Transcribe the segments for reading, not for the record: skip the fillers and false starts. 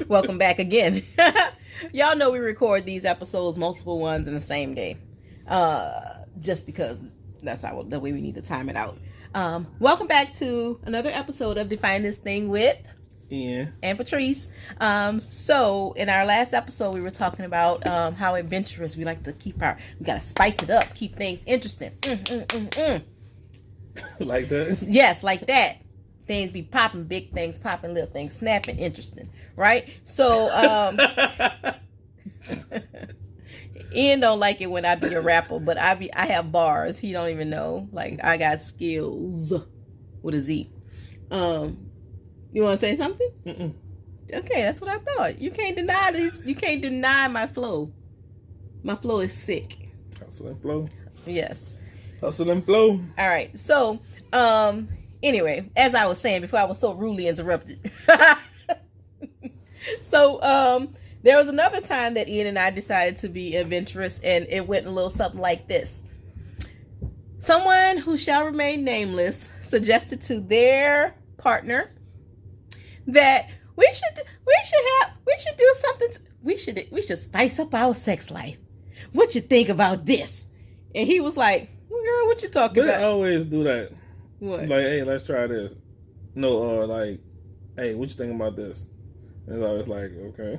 Welcome back again. Y'all know we record these episodes, multiple ones in the same day. Just because that's the way we need to time it out. Welcome back to another episode of Define This Thing with Ian and Patrice. So in our last episode, we were talking about how adventurous we like to we gotta spice it up, keep things interesting. Like that? Yes, like that. Things be popping, big things popping, little things snapping, interesting, right? So Ian don't like it when I be a rapper, but I have bars. He don't even know. Like, I got skills with a Z. You want to say something? Mm-mm. Okay, that's what I thought. You can't deny these. You can't deny my flow. My flow is sick. Hustle and flow. Yes. Hustle and flow. All right. So, anyway, as I was saying before, I was so rudely interrupted. So, there was another time that Ian and I decided to be adventurous, and it went a little something like this. Someone who shall remain nameless suggested to their partner that we should do something. We should spice up our sex life. What you think about this? And he was like, well, "Girl, what you talking about?" They always do that. What? Like, hey, let's try this. No, like, hey, what you think about this? And it's always like, okay,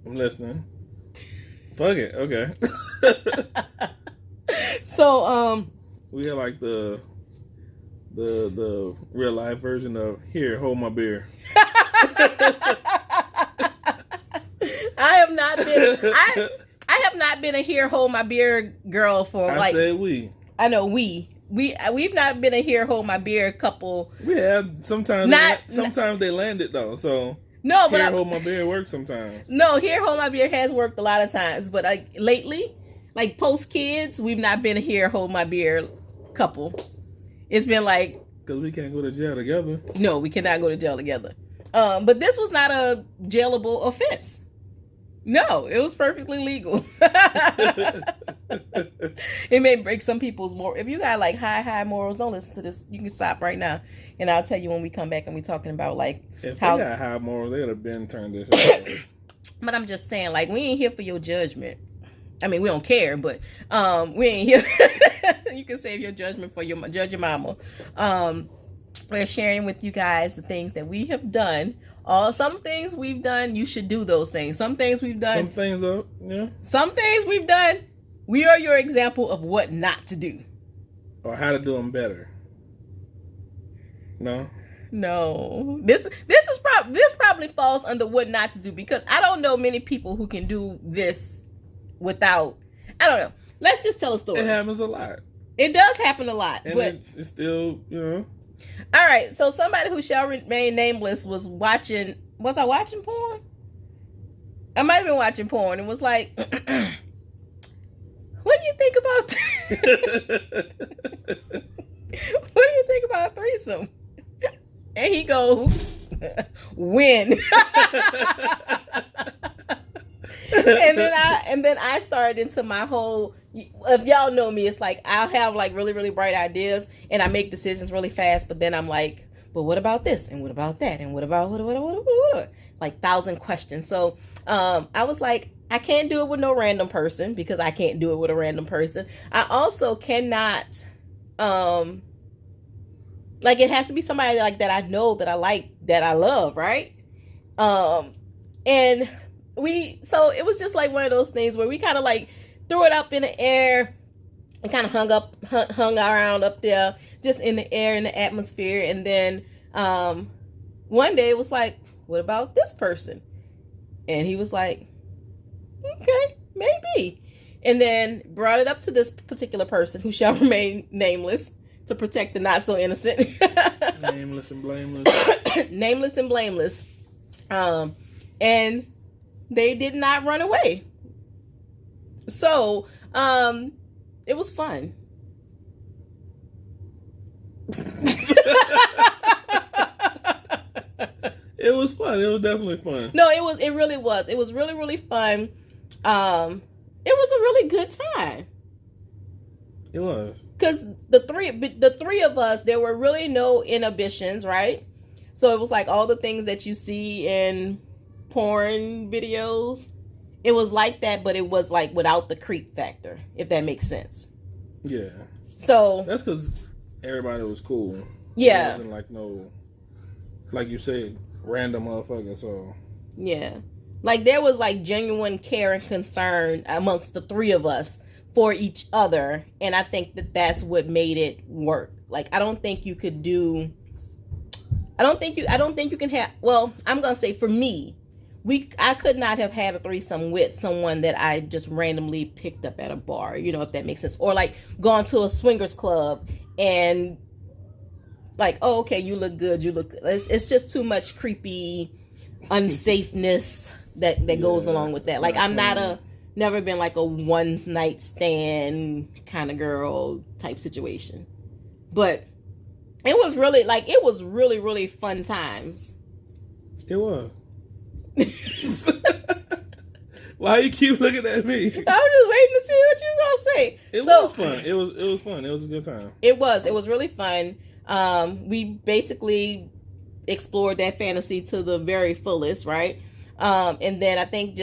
I'm listening. Fuck it, okay. So, we are like the real life version of here, hold my beer. I have not been a here hold my beer girl for I said we. I know we've not been a here hold my beer couple. We have sometimes they land it though. So no, but here hold my beer works sometimes. No, here hold my beer has worked a lot of times, but lately, like post kids, we've not been a here hold my beer couple. It's been like, because we can't go to jail together. No, we cannot go to jail together. But this was not a jailable offense. No, it was perfectly legal. It may break some people's morals. If you got like high morals, don't listen to this. You can stop right now, and I'll tell you when we come back and we talking about like if how they got high morals, they would have been turned this shit. But I'm just saying, like, we ain't here for your judgment. I mean, we don't care, but we ain't here. You can save your judgment for your judge your mama. We're sharing with you guys the things that we have done. Some things we've done, you should do those things. Some things we've done. Some things we've done. We are your example of what not to do, or how to do them better. No. This probably falls under what not to do, because I don't know many people who can do this without. I don't know. Let's just tell a story. It happens a lot. It does happen a lot, and but it's still, All right, so somebody who shall remain nameless was watching. Was I watching porn? I might have been watching porn and was like, "What do you think about? What do you think about a threesome?" And he goes, "When?" and then I started into my whole. If y'all know me, it's like I'll have like really, really bright ideas and I make decisions really fast, but then I'm like, but what about this? And what about that? And what about what? Like 1,000 questions. So I was like, I can't do it with no random person, because I can't do it with a random person. I also cannot like, it has to be somebody like that I know, that I like, that I love, right? So it was just like one of those things where we kind of like threw it up in the air and kind of hung around up there, just in the air, in the atmosphere. And then one day it was like, what about this person? And he was like, okay, maybe. And then brought it up to this particular person who shall remain nameless to protect the not so innocent. Nameless and blameless. Nameless and blameless. And they did not run away. So, it was fun. It was fun. It was definitely fun. No, it really was. It was really, really fun. It was a really good time. It was. Because the three of us, there were really no inhibitions, right? So it was like all the things that you see in porn videos. It was like that, but it was like without the creep factor, if that makes sense. Yeah. So that's because everybody was cool. Yeah. It wasn't like no, like you said, random motherfucker. So yeah, like there was like genuine care and concern amongst the three of us for each other, and I think that that's what made it work. Like I don't think you could do. I don't think you can have. Well, I'm gonna say for me, I could not have had a threesome with someone that I just randomly picked up at a bar, you know, if that makes sense. Or like gone to a swingers club and like, oh, okay, you look good. It's just too much creepy unsafeness that goes along with that. Like I'm never been like a one night stand kind of girl type situation. But it was really, really fun times. It was. Why you keep looking at me? I was just waiting to see what you were gonna say. It was fun. It was fun. It was a good time. It was really fun. We basically explored that fantasy to the very fullest, right? And then I think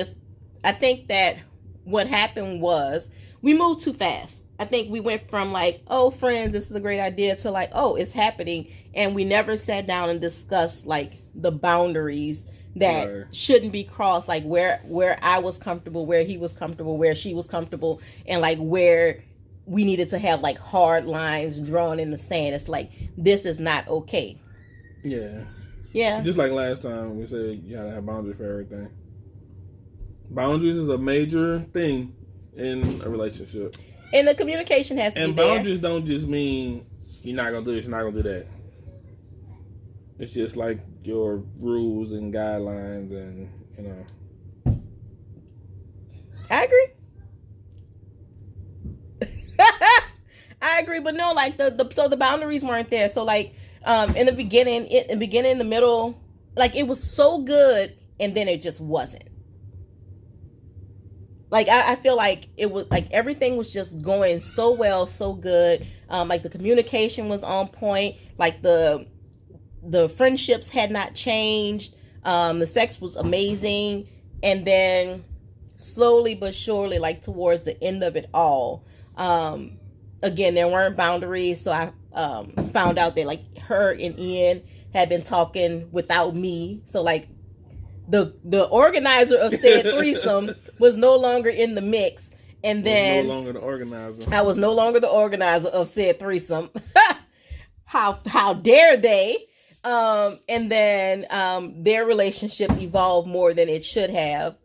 that what happened was we moved too fast. I think we went from like, oh, friends, this is a great idea, to like, oh, it's happening, and we never sat down and discussed like the boundaries that shouldn't be crossed, like where I was comfortable, where he was comfortable, where she was comfortable, and like where we needed to have like hard lines drawn in the sand. It's like, this is not okay. Yeah. Just like last time we said, you gotta have boundaries for everything. Boundaries is a major thing in a relationship. And the communication has to be there. And boundaries don't just mean you're not gonna do this, you're not gonna do that. It's just like your rules and guidelines, and you know. I agree, but no, like so the boundaries weren't there. So like in the beginning, in the middle, like it was so good, and then it just wasn't. Like I feel like it was like everything was just going so well, so good. Like the communication was on point. Like the friendships had not changed. The sex was amazing, and then slowly but surely, like towards the end of it all, again there weren't boundaries. So I found out that like her and Ian had been talking without me. So like the organizer of said threesome was no longer in the mix, and then no longer the organizer. I was no longer the organizer of said threesome. How dare they? And then their relationship evolved more than it should have,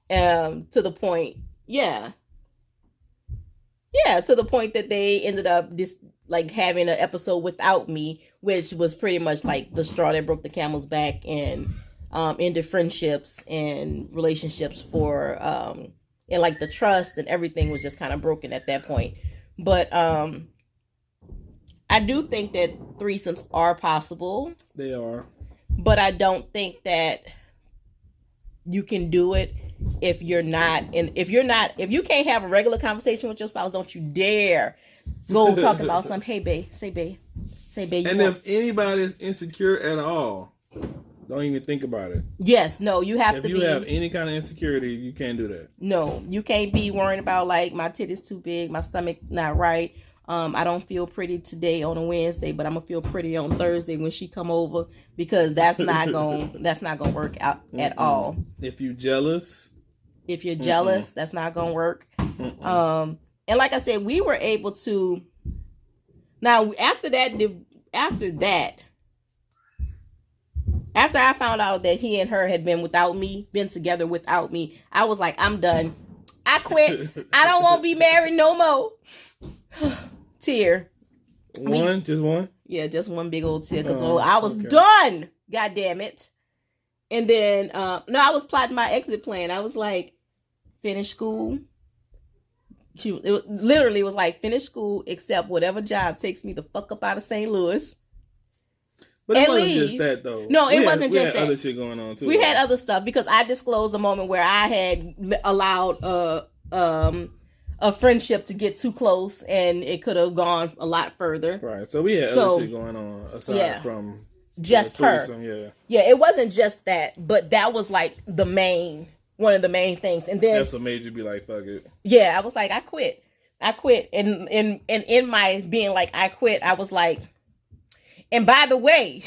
to the point, to the point that they ended up just like having an episode without me, which was pretty much like the straw that broke the camel's back, and ended friendships and relationships for and like the trust and everything was just kind of broken at that point. But I do think that threesomes are possible. They are. But I don't think that you can do it if you can't have a regular conversation with your spouse. Don't you dare go talk about some, hey babe, say babe. And if anybody is insecure at all, don't even think about it. Yes, no, you have to be. If you have any kind of insecurity, you can't do that. No, you can't be worrying about like my titty's too big, my stomach not right. I don't feel pretty today on a Wednesday, but I'm gonna feel pretty on Thursday when she come over, because that's not gonna work out at all. If you're jealous, that's not gonna work. And like I said, we were able to. Now after I found out that he and her had been together without me, I was like, I'm done. I quit. I don't want to be married no more. Tear. Just one? Yeah, just one big old tear, because I was done. God damn it. And then, I was plotting my exit plan. I was like, finish school. It literally was like, finish school, except whatever job takes me the fuck up out of St. Louis. But it wasn't just that, though. No, it wasn't just that. We had other shit going on, too. We had other stuff, because I disclosed a moment where I had allowed a friendship to get too close, and it could have gone a lot further. Right. So we had other shit going on aside from just her. Yeah, it wasn't just that, but that was like one of the main things. And then that's what made you be like, fuck it. Yeah, I was like, I quit. And in my being like, I quit, I was like, and by the way,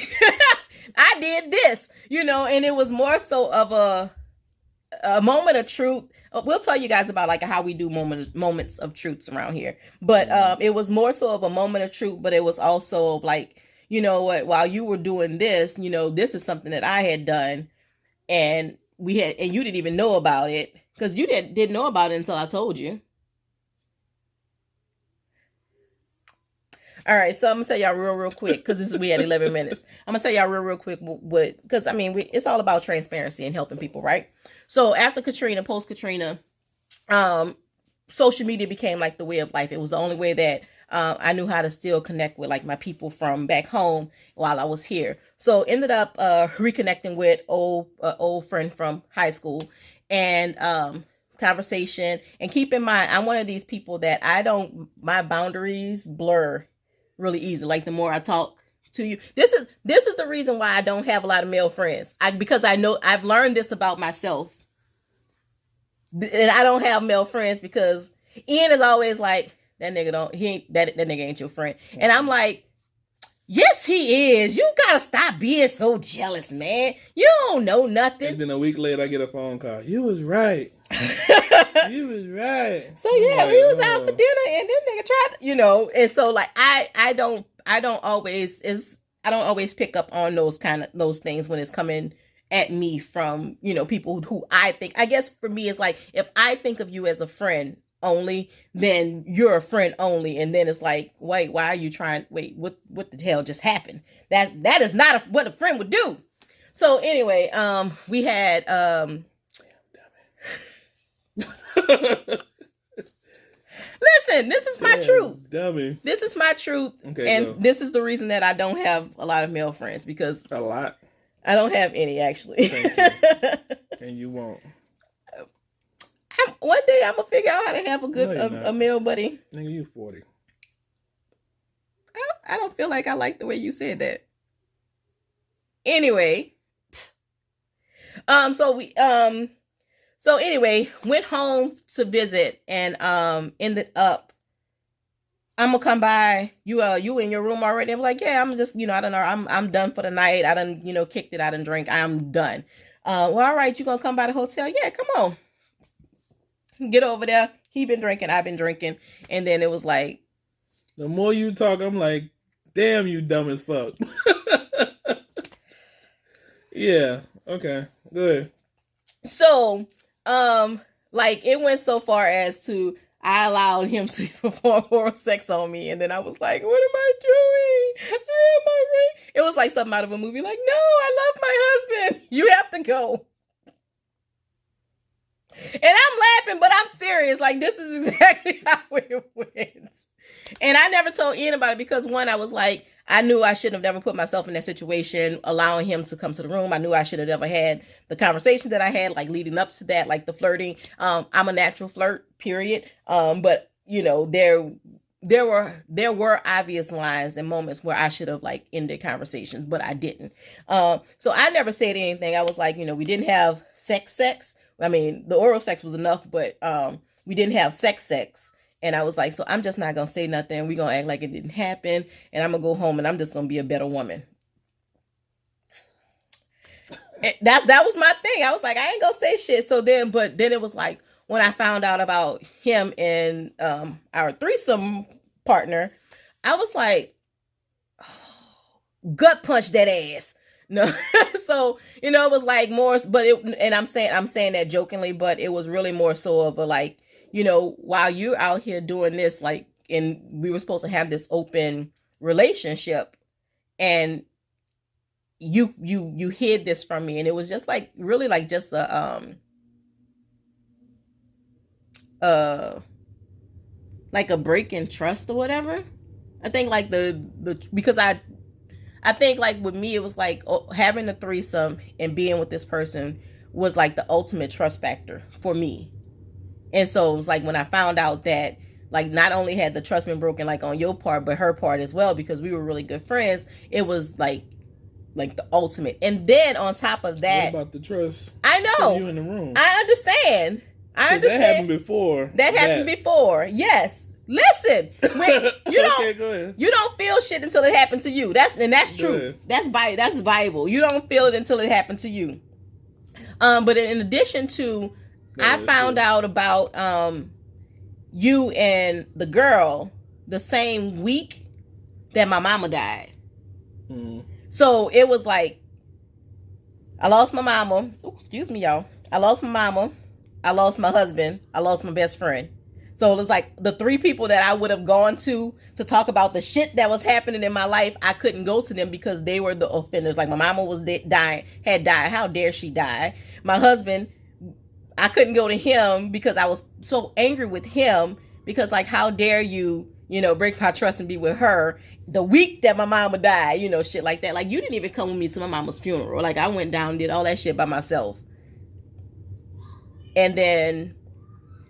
I did this, and it was more so of a moment of truth. We'll tell you guys about like how we do moments of truths around here. But it was more so of a moment of truth, but it was also like, you know what, while you were doing this, this is something that I had done, and you didn't even know about it, because you didn't know about it until I told you. All right, so I'm gonna tell y'all real quick, because we had 11 minutes. I'm gonna tell y'all real quick because it's all about transparency and helping people, right? So after Katrina, post Katrina, social media became like the way of life. It was the only way that I knew how to still connect with like my people from back home while I was here. So ended up reconnecting with old friend from high school, and conversation. And keep in mind, I'm one of these people that my boundaries blur really easy. Like the more I talk to you, this is the reason why I don't have a lot of male friends. Because I know I've learned this about myself, and I don't have male friends because Ian is always like, that nigga ain't your friend. And I'm like, yes, he is. You gotta stop being so jealous, man. You don't know nothing. And then a week later, I get a phone call. You was right. You was right. So yeah, we was out for dinner, and this nigga tried, and so like I don't always pick up on those things when it's coming at me from people who I think. I guess for me, it's like, if I think of you as a friend only, then you're a friend only, and then it's like, wait, why are you trying? Wait, what the hell just happened? That is not what a friend would do. So anyway, we had listen, this is my truth. Dummy. This is my truth. Okay, and this is the reason that I don't have a lot of male friends, because a lot. I don't have any, actually. Thank you. And you won't. One day I'm gonna figure out how to have a good a male buddy. Nigga, you 40. I don't feel like I like the way you said that. Anyway, so anyway, went home to visit, and ended up, I'm gonna come by. You in your room already? I'm like, yeah, I'm just, I don't know, I'm done for the night. I done, kicked it. I done drink. I'm done. Well, all right, you gonna come by the hotel? Yeah, come on. Get over there. He been drinking. I've been drinking. And then it was like, the more you talk, I'm like, damn, you dumb as fuck. Yeah. Okay. Good. So, like, it went so far as to, I allowed him to perform oral sex on me, and then I was like, what am I doing? It was like something out of a movie. Like, no, I love my husband. You have to go. And I'm laughing, but I'm serious. Like, this is exactly how it went. And I never told anybody because, one, I was like, I knew I shouldn't have never put myself in that situation, allowing him to come to the room. I knew I should have never had the conversation that I had, like, leading up to that, like the flirting. I'm a natural flirt, period. But, there were obvious lines and moments where I should have, like, ended conversations, but I didn't. So I never said anything. I was like, we didn't have sex. I mean, the oral sex was enough, but we didn't have sex. And I was like, so I'm just not going to say nothing. We're going to act like it didn't happen. And I'm going to go home and I'm just going to be a better woman. And that was my thing. I was like, I ain't going to say shit. But then it was like, when I found out about him and our threesome partner, I was like, oh, gut punch that ass. No. So, it was like more, and I'm saying that jokingly, but it was really more so of a, like, while you're out here doing this, like, and we were supposed to have this open relationship, and you hid this from me. And it was just like, really like just like a break in trust or whatever. I think like because I think like with me, it was like having a threesome and being with this person was like the ultimate trust factor for me. And so it was like when I found out that, like, not only had the trust been broken, like, on your part, but her part as well, because we were really good friends, it was like, like the ultimate. And then on top of that, what about the trust? I know You in the room. I understand. That happened before. That happened before. Yes. Listen, you don't. Okay, go ahead. You don't feel shit until it happened to you. That's true. That's Bible. You don't feel it until it happened to you. But in addition to, I found out about you and the girl the same week that my mama died. Mm. So it was like, I lost my mama. Ooh, excuse me, y'all. I lost my mama. I lost my husband. I lost my best friend. So it was like the three people that I would have gone to talk about the shit that was happening in my life. I couldn't go to them because they were the offenders. Like my mama was had died. How dare she die? My husband, I couldn't go to him because I was so angry with him because like, how dare you, break my trust and be with her the week that my mama died, shit like that. Like you didn't even come with me to my mama's funeral. Like I went down and did all that shit by myself. And then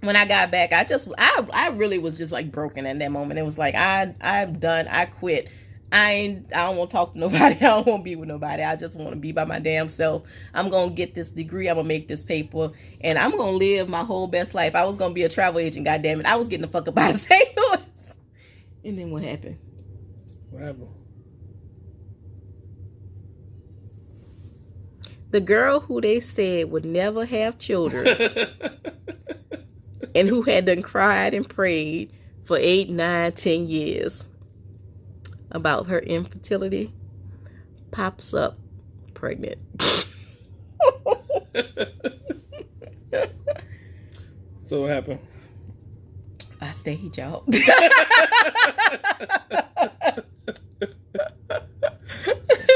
when I got back, I really was just like broken at that moment. It was like, I'm done. I quit. I don't want to talk to nobody. I don't want to be with nobody. I just want to be by my damn self. I'm going to get this degree. I'm going to make this paper and I'm going to live my whole best life. I was going to be a travel agent. God damn it. I was getting the fuck up out of St. Louis. And then what happened? What happened? The girl who they said would never have children and who had done cried and prayed for 8, 9, 10 years about her infertility pops up pregnant. So what happened? I stayed, y'all.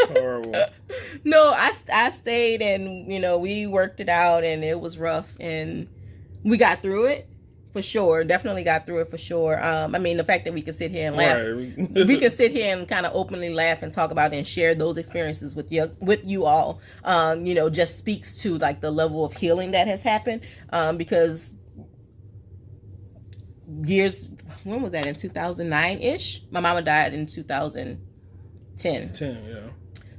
Horrible. No, I stayed and, we worked it out and it was rough and we got through it for sure. Definitely got through it for sure. I mean, the fact that we could sit here and laugh, Right. we could sit here and kind of openly laugh and talk about it and share those experiences with you all, just speaks to like the level of healing that has happened. Because when was that? In 2009-ish? My mama died in 2010. Yeah.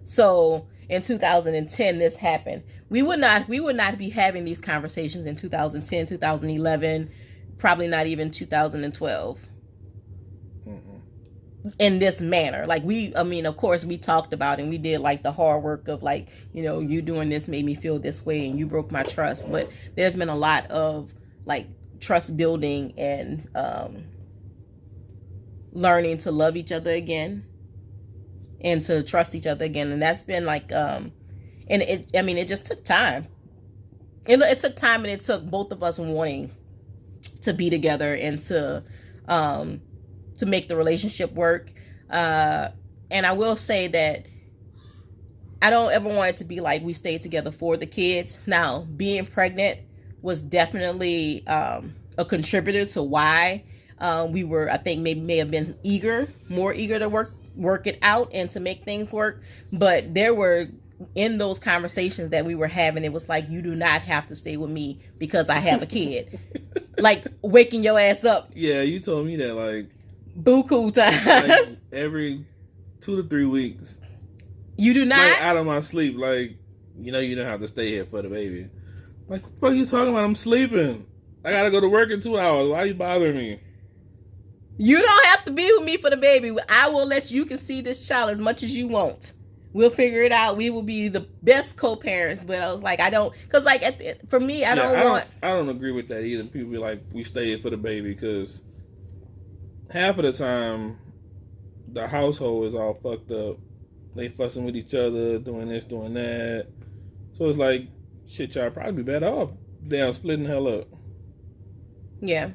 So in 2010, this happened. We would not be having these conversations in 2010, 2011, probably not even 2012. Mm-mm. In this manner. Like of course we talked about and we did like the hard work of like, you doing this made me feel this way and you broke my trust. But there's been a lot of like trust building and learning to love each other again and to trust each other again. And that's been like, and it just took time. It took time and it took both of us wanting to be together and to make the relationship work. And I will say that I don't ever want it to be like we stayed together for the kids. Now, being pregnant was definitely a contributor to why we were, I think, may have been more eager to work it out and to make things work. But there were, in those conversations that we were having, it was like, you do not have to stay with me because I have a kid. Like waking your ass up. Yeah, you told me that like buku times. Like every 2 to 3 weeks. You do not? Like out of my sleep, like, you don't have to stay here for the baby. Like, what the fuck are you talking about? I'm sleeping. I gotta go to work in 2 hours. Why are you bothering me? You don't have to be with me for the baby. I will let you can see this child as much as you want. We'll figure it out. We will be the best co-parents. But I was like, I don't, because like for me, I don't agree with that either. People be like, we stay here for the baby, because half of the time the household is all fucked up. They fussing with each other, doing this, doing that. So it's like, shit, y'all probably be better off damn splitting the hell up. Yeah.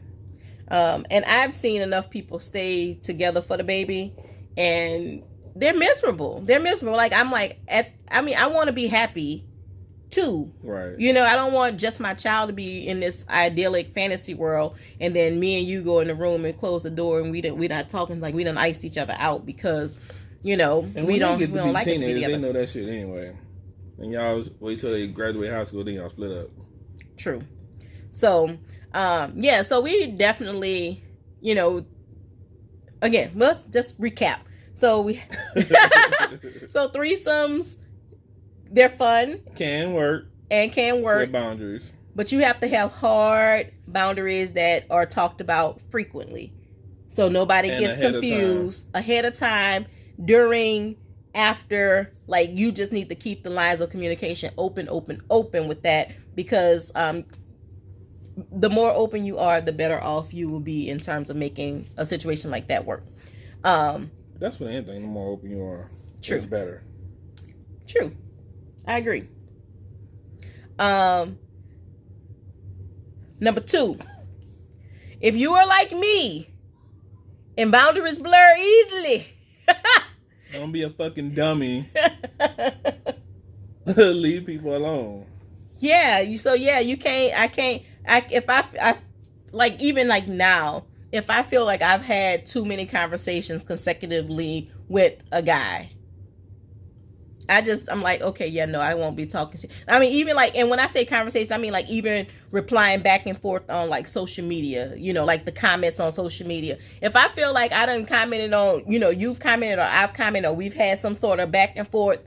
And I've seen enough people stay together for the baby and they're miserable. Like, I want to be happy too. Right. I don't want just my child to be in this idyllic fantasy world and then me and you go in the room and close the door and we're not talking, like we done iced each other out because, we don't like to be together. They know that shit anyway. And y'all wait till they graduate high school, then y'all split up. True. So, so we definitely, again, let's just recap. So so threesomes, They're fun. Can work. And can work. With boundaries. But you have to have hard boundaries that are talked about frequently. So nobody gets confused ahead of time, during, after. Like, you just need to keep the lines of communication open with that, because the more open you are, the better off you will be in terms of making a situation like that work. That's what anything, the more open you are, it's better. True. I agree. Number 2, if you are like me and boundaries blur easily, don't be a fucking dummy. Leave people alone. Yeah, you can't, if I like, even like now, if I feel like I've had too many conversations consecutively with a guy, I'm like, okay, yeah, no, I won't be talking to you. I mean, even like, and when I say conversation, I mean like even replying back and forth on like social media, like the comments on social media. If I feel like I done commented on, you've commented or I've commented or we've had some sort of back and forth,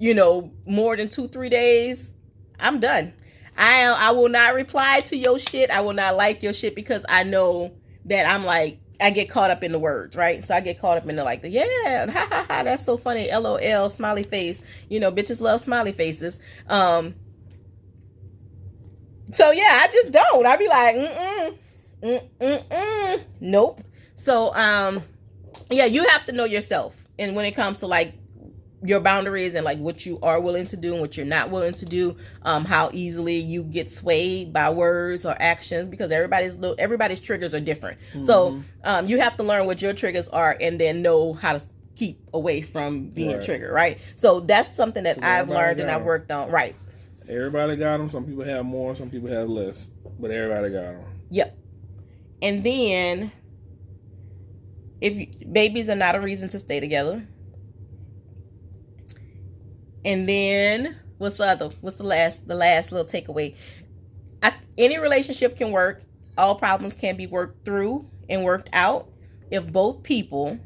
more than 2-3 days, I'm done. I will not reply to your shit. I will not like your shit, because I know that I'm like, I get caught up in the words, right? So I get caught up in the yeah, ha ha ha, that's so funny, LOL, smiley face. Bitches love smiley faces. So yeah, I just don't. I be like, nope. So yeah, you have to know yourself, and when it comes to like your boundaries and like what you are willing to do and what you're not willing to do, how easily you get swayed by words or actions, because everybody's triggers are different. Mm-hmm. So you have to learn what your triggers are and then know how to keep away from being triggered, right? So that's something that I've learned and I've worked on. Right. Everybody got them. Some people have more, some people have less, but everybody got them. Yep. And then babies are not a reason to stay together. And then what's the last little takeaway? Any relationship can work. All problems can be worked through and worked out if both people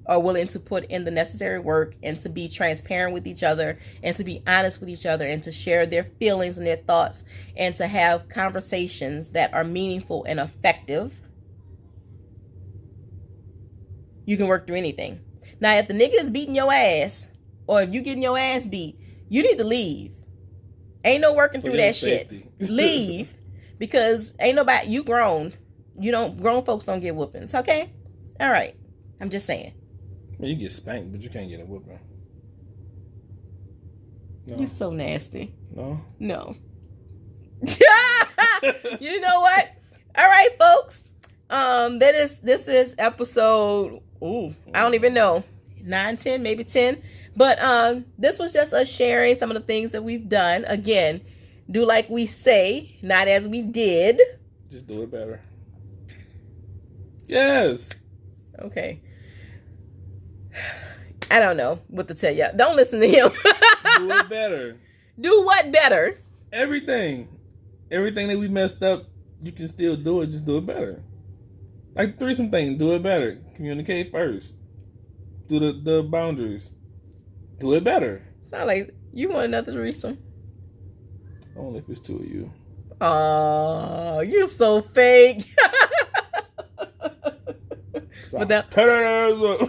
are willing to put in the necessary work and to be transparent with each other and to be honest with each other and to share their feelings and their thoughts and to have conversations that are meaningful and effective. You can work through anything. Now, if the nigga is beating your ass, or if you getting your ass beat, you need to leave. Ain't no working through that safety. Shit. Leave, because ain't nobody, you grown. Grown folks don't get whoopings, okay? All right. I'm just saying. Well, you get spanked, but you can't get a whooping. No. You're so nasty. No? No. You know what? All right, folks. This is episode, I don't even know, 9, 10, maybe 10. But this was just us sharing some of the things that we've done. Again, do like we say, not as we did. Just do it better. Yes. Okay. I don't know what to tell you. Don't listen to him. Do it better. Do what better? Everything that we messed up, you can still do it. Just do it better. Like threesome thing, do it better. Communicate first. Do the boundaries. Do it better. Sound like you want another threesome. Only if it's 2 of you. Oh, you're so fake. But that turn ass up.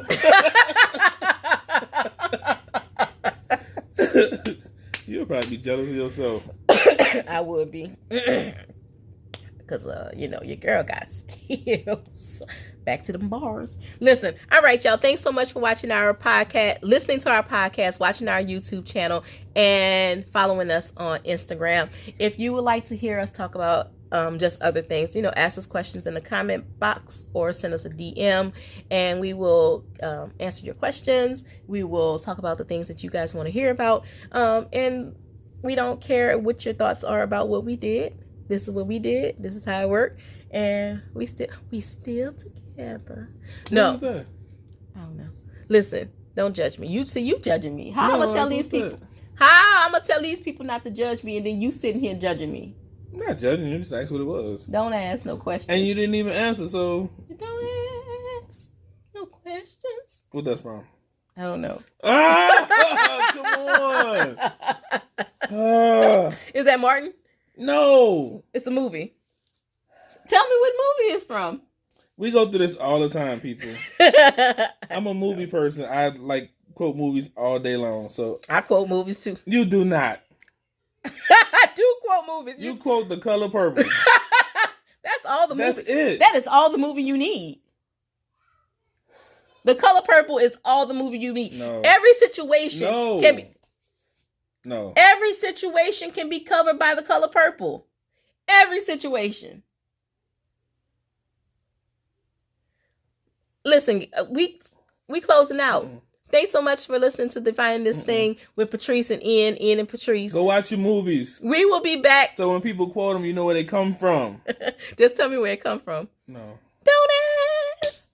You'll probably be jealous of yourself. I would be. Because, your girl got skills. Back to them bars. Listen, all right, y'all. Thanks so much for watching our podcast, listening to our podcast, watching our YouTube channel, and following us on Instagram. If you would like to hear us talk about just other things, ask us questions in the comment box or send us a DM, and we will answer your questions. We will talk about the things that you guys want to hear about. And we don't care what your thoughts are about what we did. This is what we did. This is how it worked. And we still together. No. What is that? I don't know. Listen, don't judge me. You judging me. How I'm gonna tell these people? That? How I'm gonna tell these people not to judge me, and then you sitting here judging me? I'm not judging you. Just ask what it was. Don't ask no questions. And you didn't even answer, so don't ask no questions. What that's from? I don't know. Come on. Is that Martin? No. It's a movie. Tell me what movie it's from. We go through this all the time, people. I'm a movie person. I like quote movies all day long. So I quote movies too. You do not. I do quote movies. You quote The Color Purple. That's all the movie. That's it. That is all the movie you need. The Color Purple is all the movie you need. No. Every situation can be. No. Every situation can be covered by The Color Purple. Every situation. Listen, we closing out. Mm-mm. Thanks so much for listening to Defining This Thing with Patrice and Ian and Patrice. Go watch your movies. We will be back. So when people quote them, you know where they come from. Just tell me where it come from. No. Don't ask.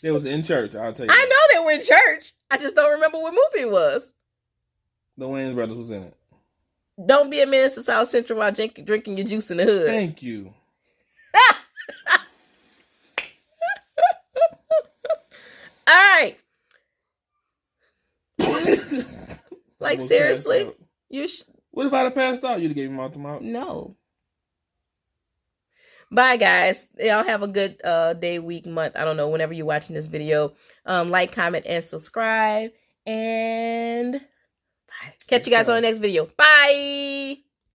They was in church, I'll tell you. I know they were in church. I just don't remember what movie it was. The Wayans brothers was in it. Don't be a menace to South Central while drinking your juice in the hood. Thank you. All right. Like seriously, What if I'd have passed out? You'd have gave me mouth to mouth. No. Bye, guys. Y'all have a good day, week, month. I don't know. Whenever you're watching this video, like, comment, and subscribe. And bye. Catch you guys on the next video. Bye.